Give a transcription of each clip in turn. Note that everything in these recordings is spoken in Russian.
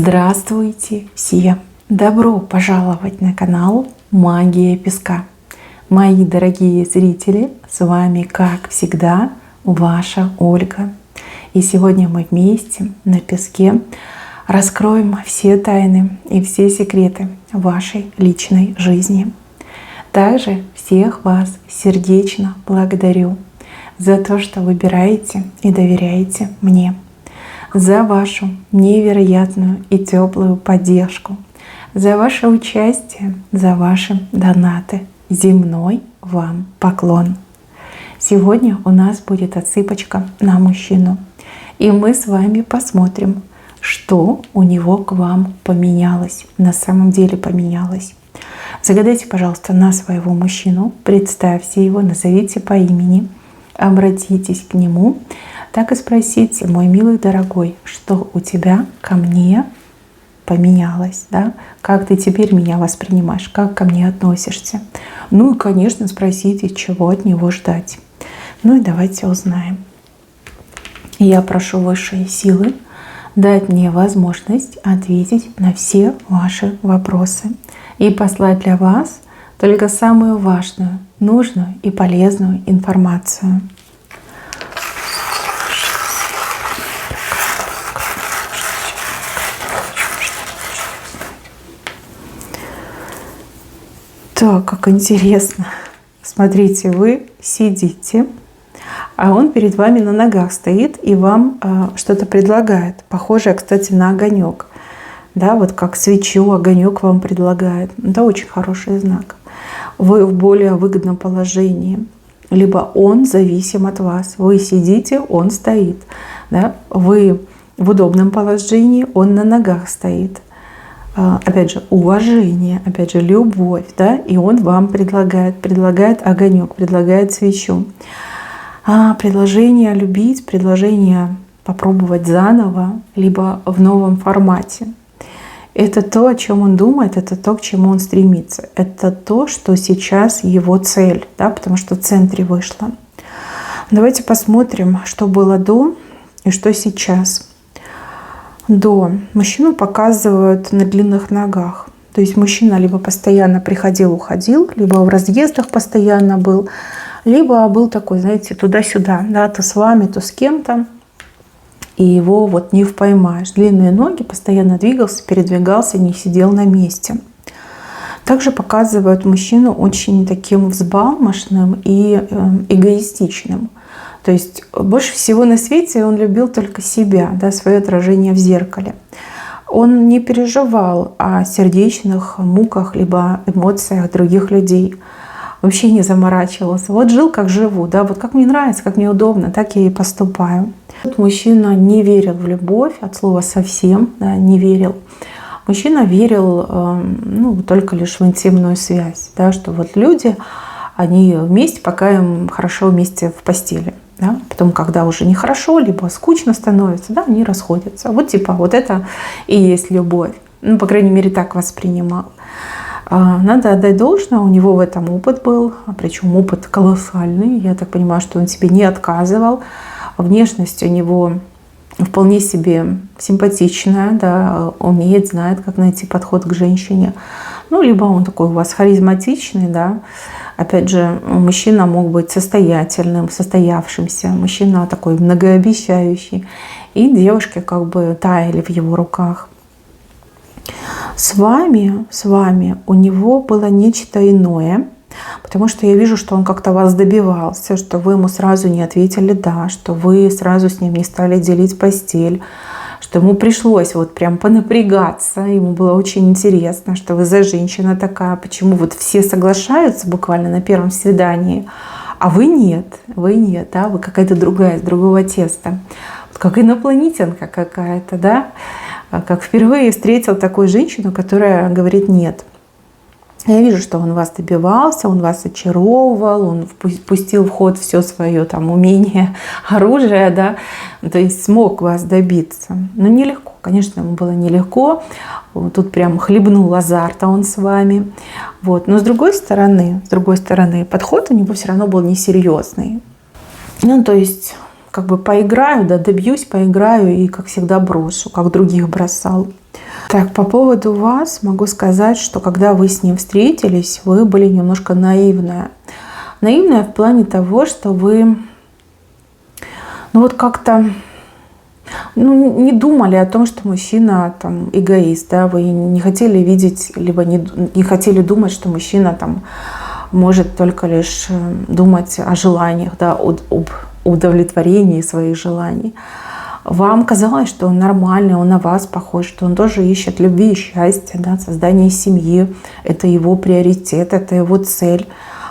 Здравствуйте все! Добро пожаловать на канал Магия Песка. Мои дорогие зрители, с вами, как всегда, ваша Ольга. И сегодня мы вместе на песке раскроем все тайны и все секреты вашей личной жизни. Также всех вас сердечно благодарю за то, что выбираете и доверяете мне, за вашу невероятную и теплую поддержку, за ваше участие, за ваши донаты. Земной вам поклон. Сегодня у нас будет отсыпочка на мужчину. И мы с вами посмотрим, что у него к вам поменялось. На самом деле поменялось. Загадайте, пожалуйста, на своего мужчину, представьте его, назовите по имени, обратитесь к нему, так и спросите: мой милый дорогой, что у тебя ко мне поменялось, да? Как ты теперь меня воспринимаешь, как ко мне относишься? Ну и, конечно, спросите, чего от него ждать. Ну и давайте узнаем. Я прошу высшие силы дать мне возможность ответить на все ваши вопросы и послать для вас только самую важную, нужную и полезную информацию. Так, как интересно. Смотрите, вы сидите, а он перед вами на ногах стоит и вам что-то предлагает. Похожее, кстати, на огонек. Да, вот как свечу, огонек вам предлагает. Это очень хороший знак. Вы в более выгодном положении. Либо он зависим от вас. Вы сидите, он стоит. Да? Вы в удобном положении, он на ногах стоит. Опять же, уважение, опять же, любовь, да, и он вам предлагает огонек, предлагает свечу. Предложение любить, предложение попробовать заново, либо в новом формате. Это то, о чем он думает, это то, к чему он стремится. Это то, что сейчас его цель, да, потому что в центре вышло. Давайте посмотрим, что было до и что сейчас. До. Мужчину показывают на длинных ногах. То есть мужчина либо постоянно приходил, уходил, либо в разъездах постоянно был, либо был такой, знаете, туда-сюда, да, то с вами, то с кем-то, и его вот не впоймаешь. Длинные ноги, постоянно двигался, передвигался, не сидел на месте. Также показывают мужчину очень таким взбалмошным и эгоистичным. То есть больше всего на свете он любил только себя, да, свое отражение в зеркале. Он не переживал о сердечных муках либо эмоциях других людей. Вообще не заморачивался. Вот жил, как живу, да, вот как мне нравится, как мне удобно, так я и поступаю. Тут мужчина не верил в любовь, от слова совсем, да, не верил. Мужчина верил только лишь в интимную связь, да, что вот люди, они вместе, пока им хорошо вместе в постели. Да? Потом, когда уже нехорошо, либо скучно становится, да, они расходятся. Вот типа вот это и есть любовь. Ну, по крайней мере, так воспринимал. Надо отдать должное, у него в этом опыт был, причем опыт колоссальный. Я так понимаю, что он себе не отказывал. Внешность у него вполне себе симпатичная, да, умеет, знает, как найти подход к женщине. Ну, либо он такой у вас харизматичный, да. Опять же, мужчина мог быть состоятельным, состоявшимся. Мужчина такой многообещающий. И девушки как бы таяли в его руках. С вами у него было нечто иное. Потому что я вижу, что он как-то вас добивался, что вы ему сразу не ответили «да», что вы сразу с ним не стали делить постель, что ему пришлось вот прям понапрягаться, ему было очень интересно, что вы за женщина такая, почему вот все соглашаются буквально на первом свидании, а вы нет, да, вы какая-то другая, из другого теста, вот как инопланетянка какая-то, да, как впервые встретил такую женщину, которая говорит «нет». Я вижу, что он вас добивался, он вас очаровывал, он пустил в ход все свое там умение, оружие, да, то есть смог вас добиться. Но нелегко, конечно, ему было нелегко. Тут прям хлебнул азарта он с вами. Вот. Но с другой стороны, подход у него все равно был несерьезный. Ну, то есть как бы поиграю, да, добьюсь, поиграю и, как всегда, брошу, как других бросал. Так, по поводу вас могу сказать, что когда вы с ним встретились, вы были немножко наивная. Наивная в плане того, что вы, ну вот как-то, ну, не думали о том, что мужчина там эгоист, да, вы не хотели видеть, либо не хотели думать, что мужчина там может только лишь думать о желаниях, да, об удовлетворении своих желаний. Вам казалось, что он нормальный, он на вас похож, что он тоже ищет любви и счастья, да, создание семьи. Это его приоритет, это его цель.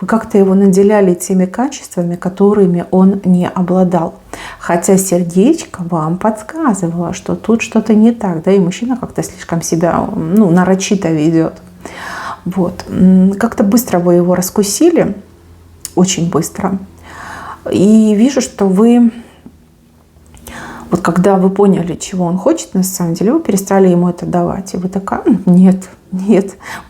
Вы как-то его наделяли теми качествами, которыми он не обладал. Хотя сердечко вам подсказывало, что тут что-то не так, да, и мужчина как-то слишком себя, ну, нарочито ведет. Вот. Как-то быстро вы его раскусили, очень быстро. И вижу, что вы... Вот когда вы поняли, чего он хочет, на самом деле, вы перестали ему это давать. И вы такая: нет,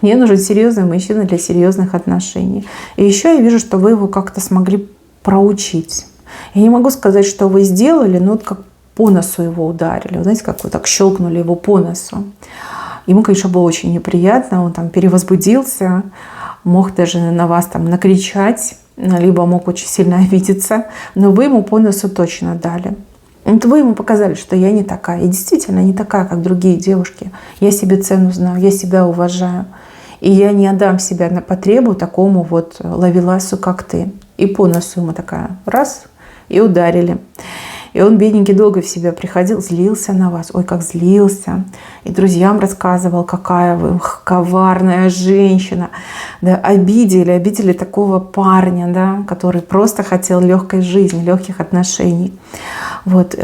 мне нужен серьезный мужчина для серьезных отношений. И еще я вижу, что вы его как-то смогли проучить. Я не могу сказать, что вы сделали, но вот как по носу его ударили. Вы знаете, как вы так щелкнули его по носу. Ему, конечно, было очень неприятно, он там перевозбудился, мог даже на вас там накричать, либо мог очень сильно обидеться, но вы ему по носу точно дали. Вот вы ему показали, что я не такая. Я действительно не такая, как другие девушки. Я себе цену знаю, я себя уважаю. И я не отдам себя на потребу такому вот ловеласу, как ты. И по носу ему такая раз, и ударили. И он, бедненький, долго в себя приходил, злился на вас. Ой, как злился. И друзьям рассказывал, какая вы коварная женщина. Да, обидели такого парня, да, который просто хотел легкой жизни, легких отношений. Вот.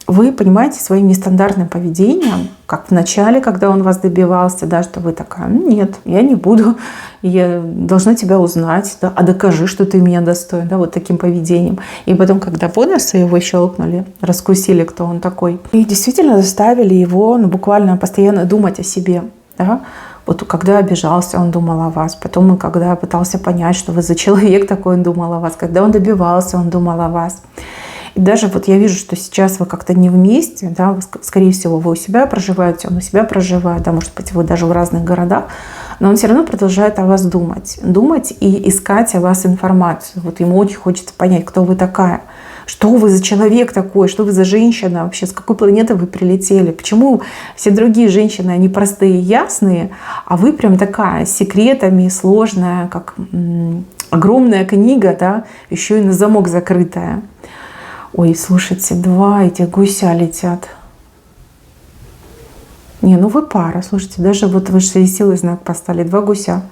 Вы понимаете своим нестандартным поведением, как в начале, когда он вас добивался, да, что вы такая: нет, я не буду, я должна тебя узнать, да, а докажи, что ты меня достоин, да, вот таким поведением. И потом, когда по носу его щелкнули, раскусили, кто он такой, и действительно заставили его, ну, буквально постоянно думать о себе, да. Вот когда обижался, он думал о вас. Потом, когда пытался понять, что вы за человек такой, он думал о вас. Когда он добивался, он думал о вас. И даже вот я вижу, что сейчас вы как-то не вместе, да, скорее всего, вы у себя проживаете, он у себя проживает, да, может быть, вы даже в разных городах, но он все равно продолжает о вас думать и искать о вас информацию. Вот ему очень хочется понять, кто вы такая, что вы за человек такой, что вы за женщина вообще, с какой планеты вы прилетели, почему все другие женщины, они простые, ясные, а вы прям такая с секретами, сложная, как огромная книга, да, еще и на замок закрытая. Ой, слушайте, два этих гуся летят. Не, ну вы пара, слушайте, даже вот высшие силы знак поставили. Два гуся.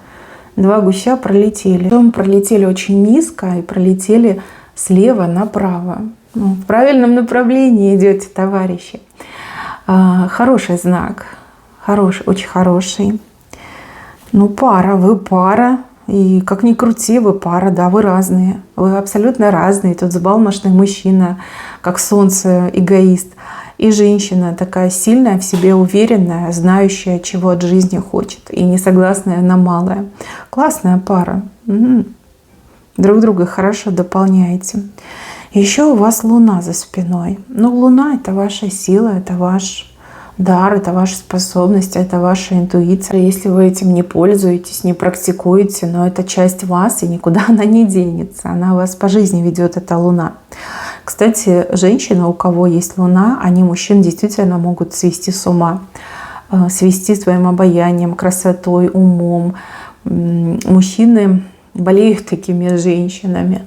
Два гуся пролетели. Потом пролетели очень низко и пролетели слева направо. Ну, в правильном направлении идете, товарищи. Хороший знак. Хороший, очень хороший. Ну, пара, вы пара. И как ни крути, вы пара, да, вы разные. Вы абсолютно разные. Тут взбалмошный мужчина, как солнце, эгоист. И женщина такая сильная, в себе уверенная, знающая, чего от жизни хочет. И не согласная на малое. Классная пара. Друг друга хорошо дополняете. Еще у вас Луна за спиной. Ну, Луна — это ваша сила, это ваш дар, это ваша способность, это ваша интуиция. Если вы этим не пользуетесь, не практикуете, но это часть вас, и никуда она не денется. Она вас по жизни ведет, эта Луна. Кстати, женщины, у кого есть Луна, они мужчин действительно могут свести с ума. Свести своим обаянием, красотой, умом. Мужчины болеют такими женщинами.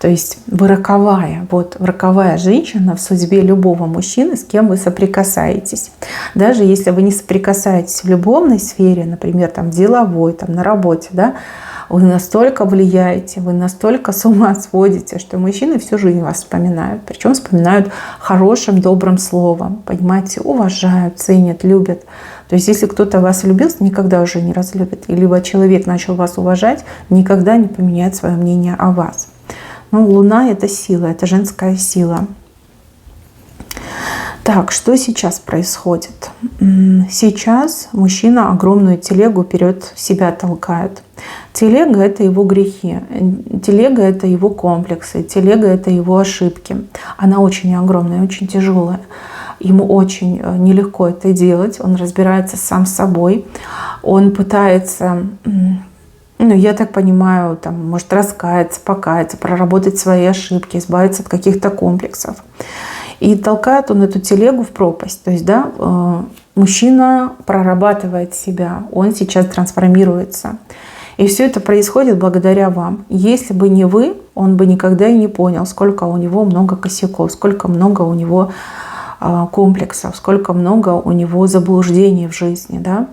То есть вы роковая, вот роковая женщина в судьбе любого мужчины, с кем вы соприкасаетесь. Даже если вы не соприкасаетесь в любовной сфере, например, там, деловой, там, на работе, да, вы настолько влияете, вы настолько с ума сводите, что мужчины всю жизнь вас вспоминают. Причем вспоминают хорошим, добрым словом. Понимаете, уважают, ценят, любят. То есть если кто-то вас влюбился, никогда уже не разлюбит. И либо человек начал вас уважать, никогда не поменяет свое мнение о вас. Ну, Луна — это сила, это женская сила. Так, что сейчас происходит? Сейчас мужчина огромную телегу вперед себя толкает. Телега — это его грехи, телега — это его комплексы, телега — это его ошибки. Она очень огромная, очень тяжелая. ему очень нелегко это делать, он разбирается сам с собой, он пытается, ну, я так понимаю, там, может раскаяться, покаяться, проработать свои ошибки, избавиться от каких-то комплексов. И толкает он эту телегу в пропасть. То есть, да, мужчина прорабатывает себя, он сейчас трансформируется. И все это происходит благодаря вам. Если бы не вы, он бы никогда и не понял, сколько у него много косяков, сколько много у него комплексов, сколько много у него заблуждений в жизни, да?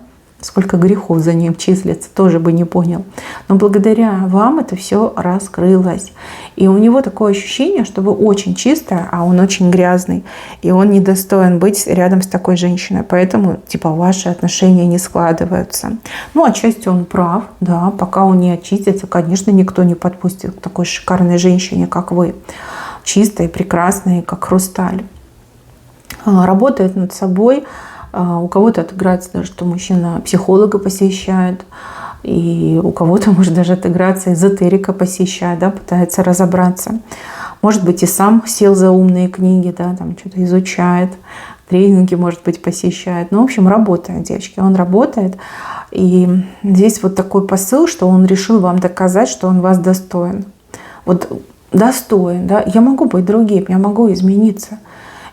Сколько грехов за ним числится, тоже бы не понял. Но благодаря вам это все раскрылось. И у него такое ощущение, что вы очень чистая, а он очень грязный. И он недостоин быть рядом с такой женщиной. Поэтому, типа, ваши отношения не складываются. Ну, отчасти он прав, да. Пока он не очистится, конечно, никто не подпустит к такой шикарной женщине, как вы. Чистой, прекрасной, как хрусталь. Работает над собой. У кого-то отыграется даже, что мужчина психолога посещает, и у кого-то может даже отыграться эзотерика посещает, да, пытается разобраться. Может быть, и сам сел за умные книги, да, там что-то изучает, тренинги, может быть, посещает. Ну, в общем, работает, девочки, он работает. И здесь вот такой посыл, что он решил вам доказать, что он вас достоин. Вот достоин, да, я могу быть другим, я могу измениться.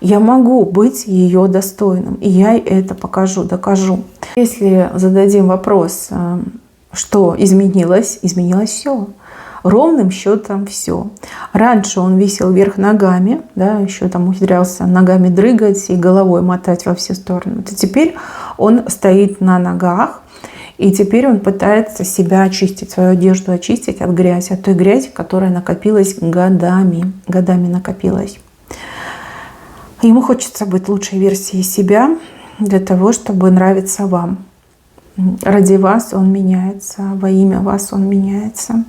Я могу быть ее достойным, и я это покажу, докажу. Если зададим вопрос, что изменилось, изменилось все. Ровным счетом все. Раньше он висел вверх ногами, да, еще там умудрялся ногами дрыгать и головой мотать во все стороны. А теперь он стоит на ногах, и теперь он пытается себя очистить, свою одежду очистить от грязи, от той грязи, которая накопилась годами накопилась. Ему хочется быть лучшей версией себя для того, чтобы нравиться вам. Ради вас он меняется, во имя вас он меняется.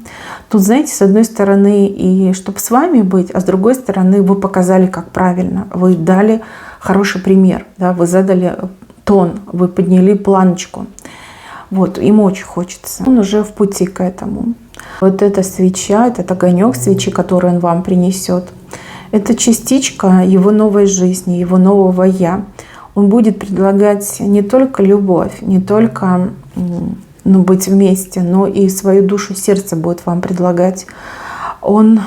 Тут, знаете, с одной стороны, и чтобы с вами быть, а с другой стороны, вы показали, как правильно. Вы дали хороший пример, да? Вы задали тон, вы подняли планочку. Вот, ему очень хочется. Он уже в пути к этому. Вот эта свеча, этот огонек свечи, который он вам принесет, это частичка его новой жизни, его нового «я». Он будет предлагать не только любовь, не только быть вместе, но и свою душу, сердце будет вам предлагать. Он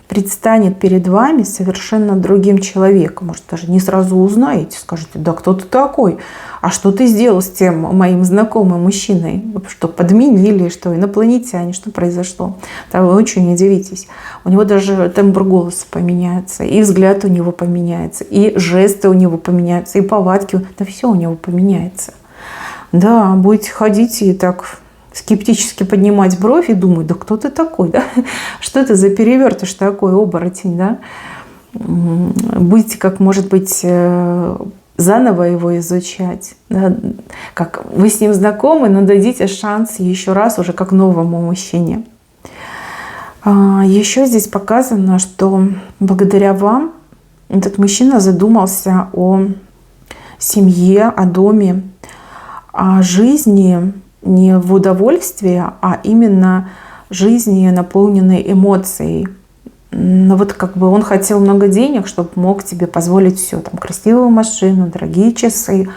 предстанет перед вами совершенно другим человеком. Может, даже не сразу узнаете, скажете: да кто ты такой? А что ты сделал с тем моим знакомым мужчиной? Что, подменили, что, инопланетяне, что произошло? Да, вы очень удивитесь. У него даже тембр голоса поменяется, и взгляд у него поменяется, и жесты у него поменяются, и повадки. Да все у него поменяется. Да, будете ходить и так скептически поднимать бровь и думать: да кто ты такой, да? Что это за перевертыш такой, оборотень, да? Будете, как, может быть, заново его изучать, да? Как вы с ним знакомы, но дадите шанс еще раз уже как новому мужчине. Еще здесь показано, что благодаря вам этот мужчина задумался о семье, о доме, о жизни, не в удовольствии, а именно жизни, наполненной эмоцией. Но вот как бы он хотел много денег, чтобы мог тебе позволить все. Там красивую машину, дорогие часы,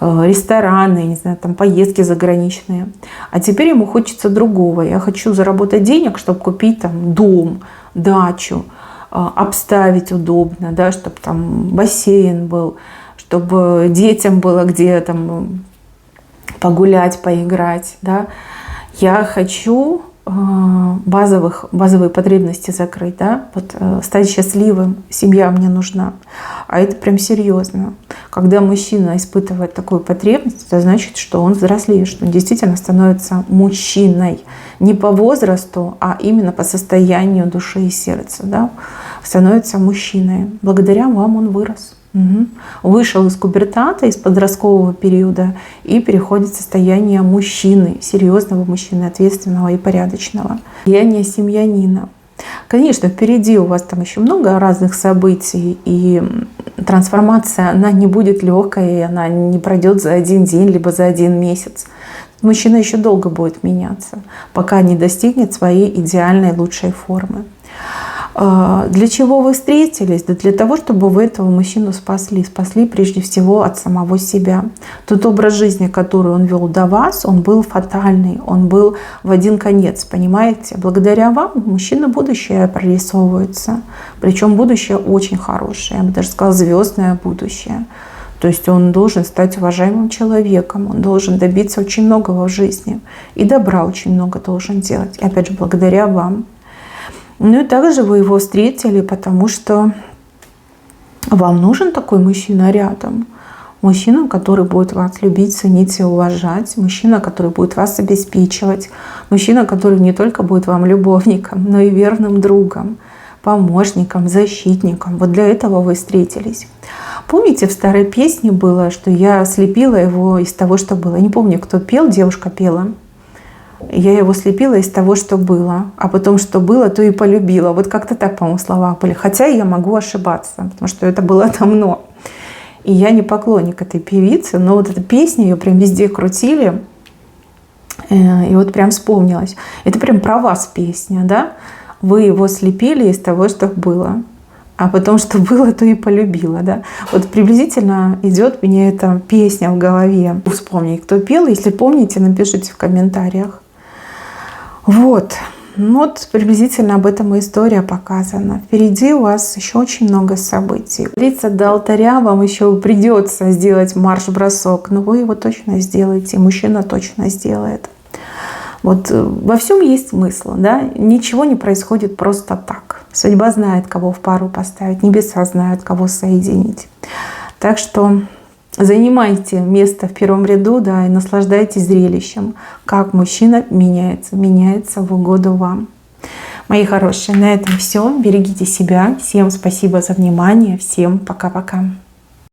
рестораны, не знаю, там поездки заграничные. А теперь ему хочется другого. Я хочу заработать денег, чтобы купить там дом, дачу, обставить удобно, да, чтобы там бассейн был, чтобы детям было где там погулять, поиграть, да. Я хочу базовые потребности закрыть, да, вот, стать счастливым, семья мне нужна. А это прям серьезно. Когда мужчина испытывает такую потребность, это значит, что он взрослеет, что он действительно становится мужчиной. Не по возрасту, а именно по состоянию души и сердца, да, становится мужчиной. Благодаря вам он вырос. Вышел из пубертата, из подросткового периода и переходит в состояние мужчины, серьезного мужчины, ответственного и порядочного. Влияние семьянина. Конечно, впереди у вас там еще много разных событий, и трансформация, она не будет легкой, и она не пройдет за один день, либо за один месяц. Мужчина еще долго будет меняться, пока не достигнет своей идеальной лучшей формы. Для чего вы встретились? Да для того, чтобы вы этого мужчину спасли. Спасли прежде всего от самого себя. Тот образ жизни, который он вел до вас, он был фатальный, он был в один конец, понимаете? Благодаря вам мужчина будущее прорисовывается. Причем будущее очень хорошее, я бы даже сказала, звездное будущее. То есть он должен стать уважаемым человеком, он должен добиться очень многого в жизни. И добра очень много должен делать. И опять же, благодаря вам. Ну и также вы его встретили, потому что вам нужен такой мужчина рядом. Мужчина, который будет вас любить, ценить и уважать. Мужчина, который будет вас обеспечивать. Мужчина, который не только будет вам любовником, но и верным другом, помощником, защитником. Вот для этого вы встретились. Помните, в старой песне было, что я слепила его из того, что было. Я не помню, кто пел, девушка пела. Я его слепила из того, что было. А потом, что было, то и полюбила. Вот как-то так, по-моему, слова были. Хотя я могу ошибаться, потому что это было давно. И я не поклонник этой певицы, но вот эта песня, ее прям везде крутили. И вот прям вспомнилась. Это прям про вас песня, да? Вы его слепили из того, что было. А потом, что было, то и полюбила. Да? Вот приблизительно идет мне эта песня в голове. Вспомните, кто пел. Если помните, напишите в комментариях. Вот. Вот приблизительно об этом и история показана. Впереди у вас еще очень много событий. Длиться до алтаря вам еще придется сделать марш-бросок, но вы его точно сделаете, мужчина точно сделает. Вот во всем есть смысл, да? Ничего не происходит просто так. Судьба знает, кого в пару поставить, небеса знают, кого соединить. Так что занимайте место в первом ряду, да, и наслаждайтесь зрелищем, как мужчина меняется в угоду вам. Мои хорошие, на этом все. Берегите себя. Всем спасибо за внимание. Всем пока-пока.